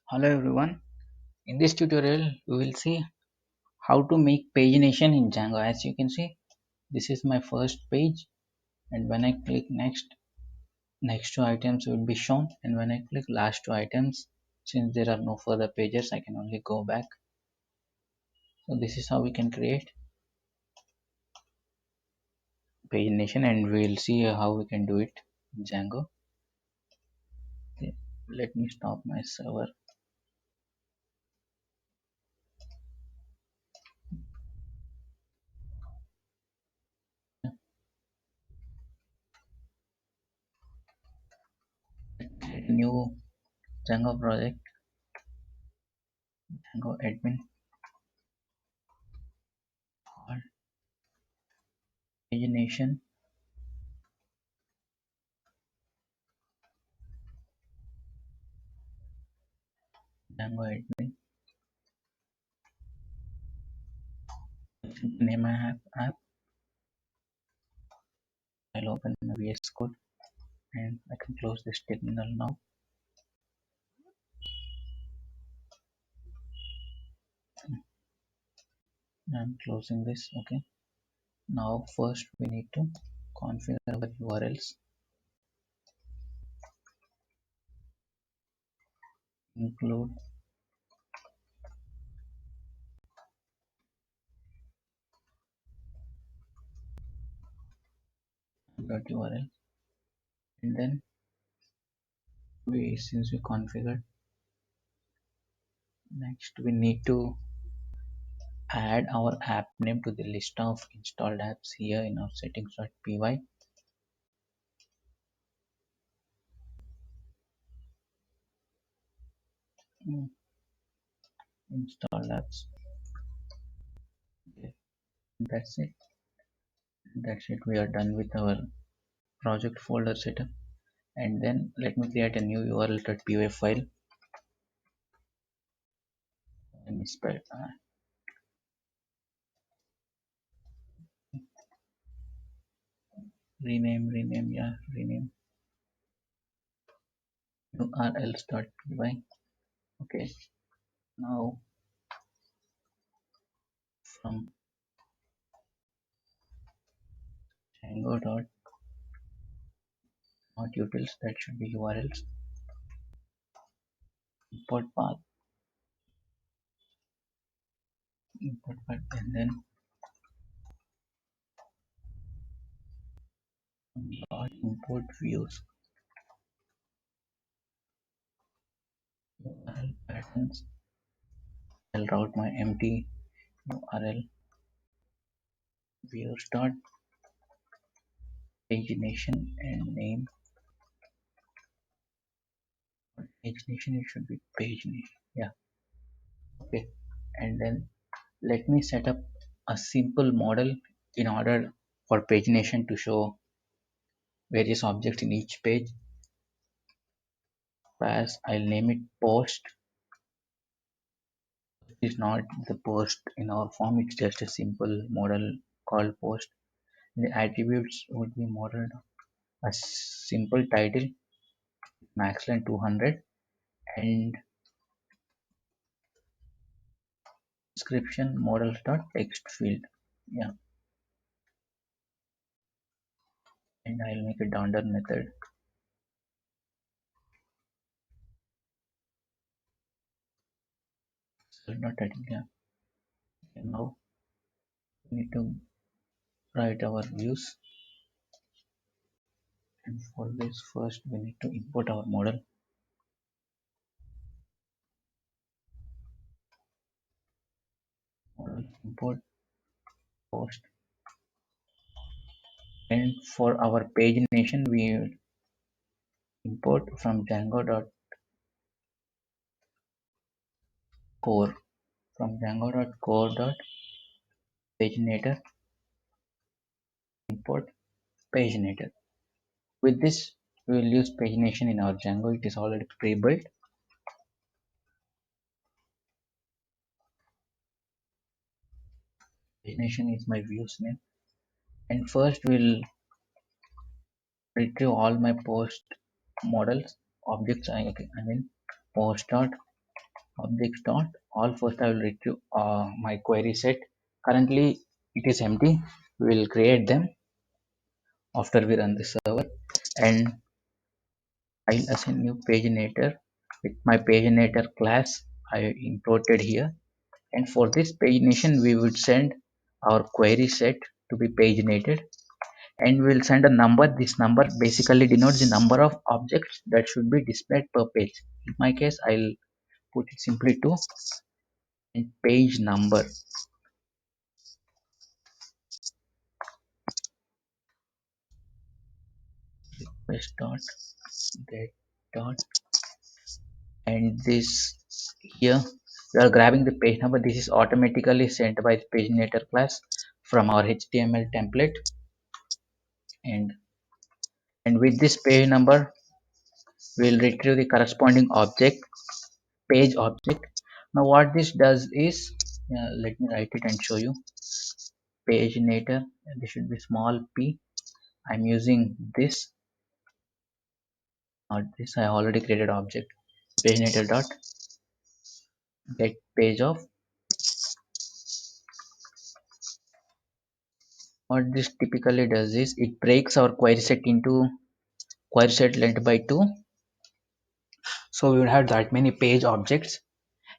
Hello everyone. In this tutorial, we will see how to make pagination in Django. As you can see, this is my first page, and when I click next two items will be shown, and when I click last two items, since there are no further pages, I can only go back. So this is how we can create pagination, and we will see how we can do it in Django. Okay, let me stop my server. Create a new Django project, Django admin called pagination Django admin. Name my app. I'll open my VS Code and I can close this terminal now. I'm closing this. Okay. Now first we need to configure our URLs. Include .url, and then since we configured, next we need to add our app name to the list of installed apps here in our settings.py. Installed apps. Okay. That's it. That's it. We are done with our project folder setup. And then let me create a new url.py file. Let me spell rename urls.py. Okay, now from Django dot not utils, that should be urls, import path, and then dot import views url patterns. I'll route my empty url views dot pagination and name pagination. It should be pagination. Yeah. Okay, and then let me set up a simple model in order for pagination to show various objects in each page. As I'll name it post. It's not the post in our form, it's just a simple model called post. The attributes would be modeled a simple title, maxline 200, and description models.text field. Yeah, and I'll make a donder method. So not title, yeah. And now we need to write our views, and for this first we need to import our model. Model import post, and for our pagination we will import from django.core. From django.core.paginator import paginator. With this we will use pagination in our Django. It is already pre-built. Pagination is my views name, and first we'll retrieve all my post models objects. I mean post dot objects dot all. First I will retrieve my query set. Currently it is empty. We will create them after we run the server, and I'll assign new paginator with my paginator class I imported here. And for this pagination we would send our query set to be paginated, and we'll send a number. This number basically denotes the number of objects that should be displayed per page. In my case I'll put it simply to and page number request dot get dot, and this here we are grabbing the page number. This is automatically sent by the paginator class from our HTML template, and with this page number we'll retrieve the corresponding object, page object. Now what this does is, let me write it and show you. Paginator, and this should be small p. I'm using this, not this. I already created object paginator dot get page of. What this typically does is it breaks our query set into query set length by 2, so we will have that many page objects,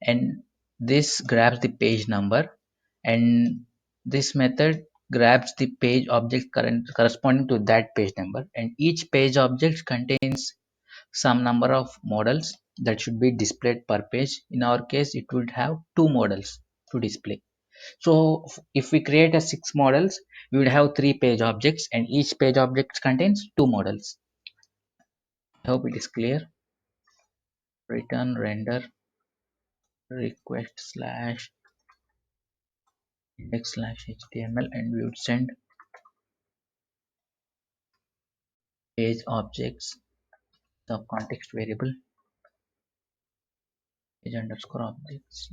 and this grabs the page number, and this method grabs the page object corresponding to that page number, and each page object contains some number of models that should be displayed per page. In our case it would have 2 models to display. So if we create a 6 models, we would have 3 page objects, and each page object contains 2 models. I hope it is clear. Return render request slash index slash html, and we would send page objects the context variable page underscore objects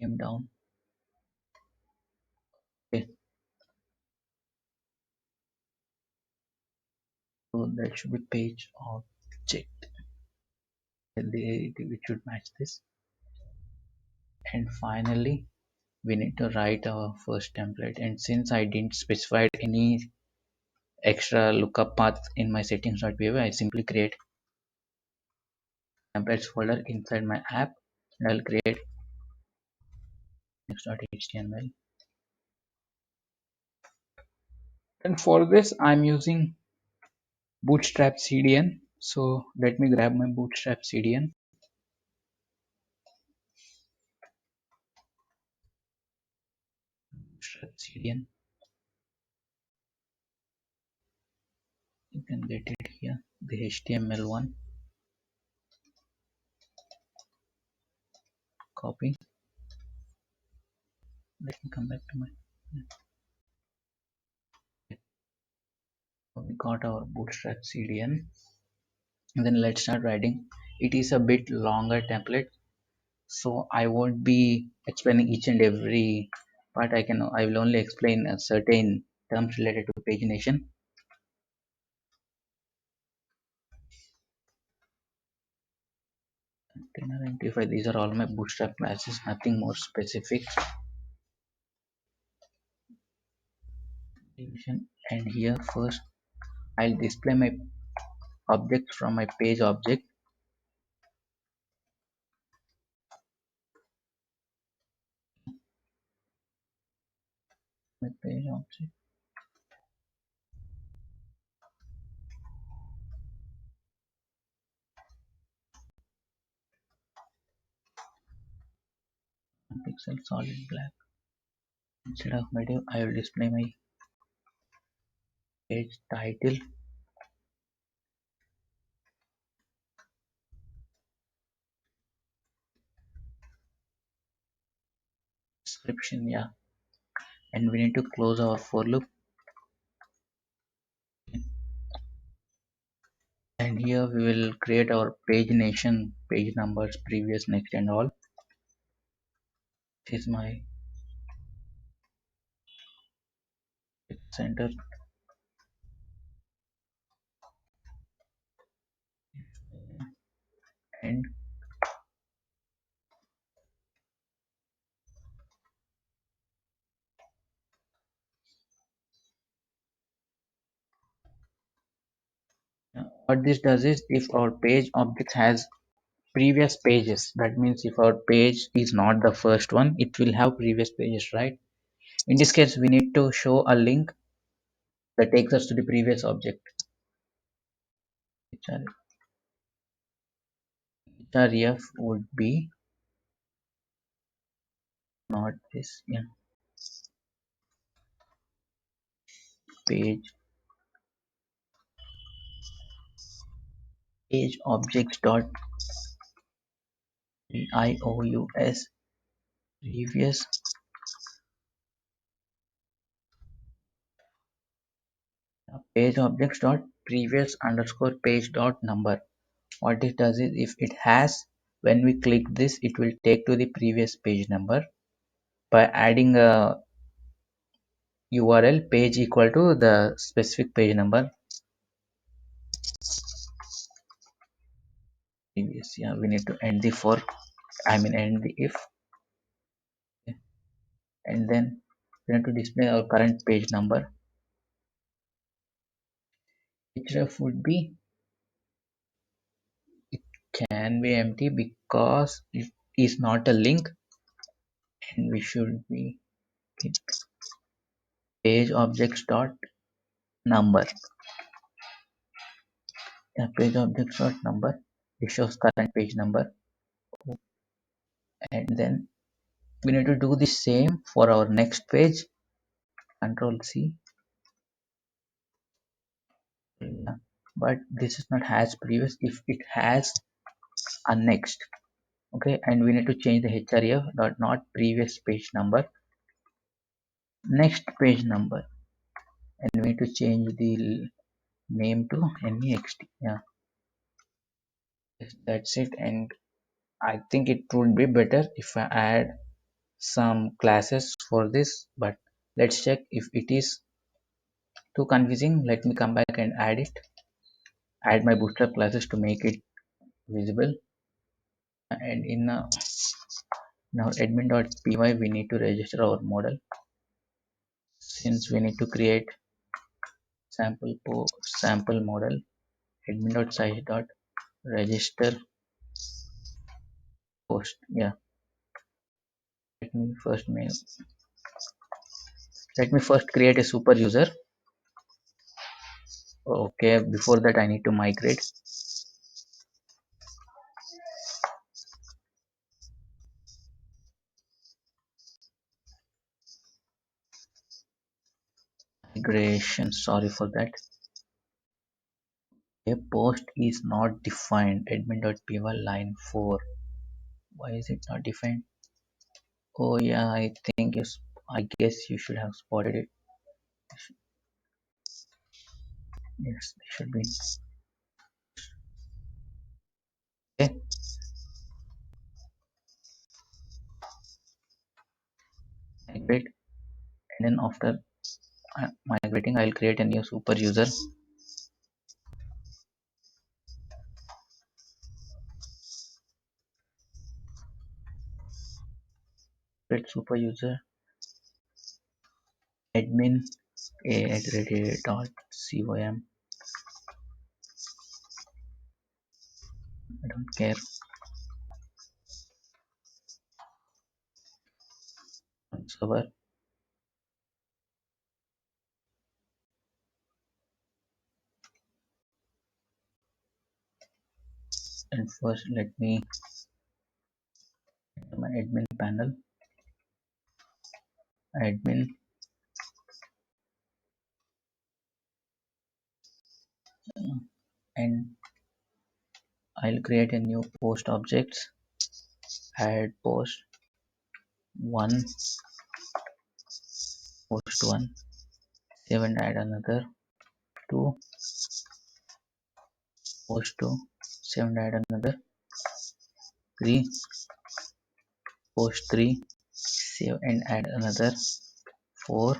came down. Okay, so that should be page object, and which should match this. And finally we need to write our first template, and since I didn't specify any extra lookup path in my settings.py, I simply create templates folder inside my app, and I'll create next.html. And for this I'm using Bootstrap CDN. So let me grab my Bootstrap CDN. Bootstrap CDN. You can get it here, the HTML one. Copy. Let me come back to my. We got our Bootstrap CDN, and then let's start writing. It is a bit longer template, so I won't be explaining each and every part. I will only explain a certain terms related to pagination. Identify, these are all my Bootstrap classes, nothing more specific. And here first I'll display my objects from my page object. My page object. Pixel solid black. Instead of my div, I will display my page title, description, yeah. And we need to close our for loop. And here we will create our pagination, page numbers, previous, next, and all. This is my center. What this does is if our page object has previous pages, that means if our page is not the first one, it will have previous pages, right? In this case, we need to show a link that takes us to the previous object. href would be not this, yeah, page page objects dot ious previous page objects dot previous underscore page dot number. What it does is if it has, when we click this, it will take to the previous page number by adding a URL page equal to the specific page number previous. Yeah, we need to end the for, I mean end the if, and then we need to display our current page number. href would be, it can be empty because it is not a link, and we should be page objects dot number. Yeah, page objects dot number. It shows current page number, and then we need to do the same for our next page. Control C. Yeah, but this is not has previous. If it has a next, okay, and we need to change the href dot not previous page number, next page number, and we need to change the name to next. Yeah, yes, that's it. And I think it would be better if I add some classes for this, but let's check. If it is too confusing, let me come back and add my bootstrap classes to make it visible. And in now admin.py we need to register our model, since we need to create sample model. Admin.size.register post. Yeah, let me first make let me first create a super user. Okay, before that I need to migration, sorry for that. A post is not defined. Admin.py line 4. Why is it not defined? Oh yeah, I guess you should have spotted it. Yes, it should be. Okay, migrate, and then after migrating, I'll create a new super user. Create super user admin a@com. I don't care. Server, and first let me enter my admin panel. Admin, and I'll create a new post objects. Add post 1, post 1, save and add another 2, post 2, save and add another 3, post 3, save and add another 4,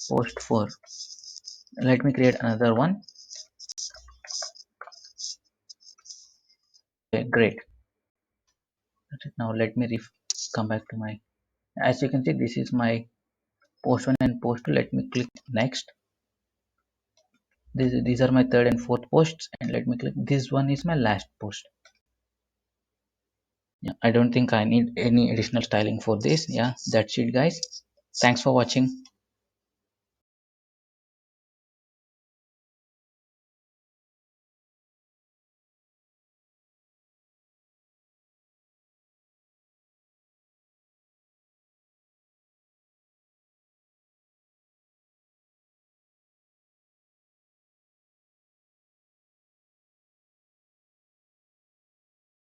post 4. Let me create another one. Okay, great. That's it. Now let me come back to my, as you can see, this is my post 1 and post 2. Let me click next. These are my third and fourth posts, and let me click. This one is my last post. Yeah, I don't think I need any additional styling for this. Yeah, that's it, guys. Thanks for watching.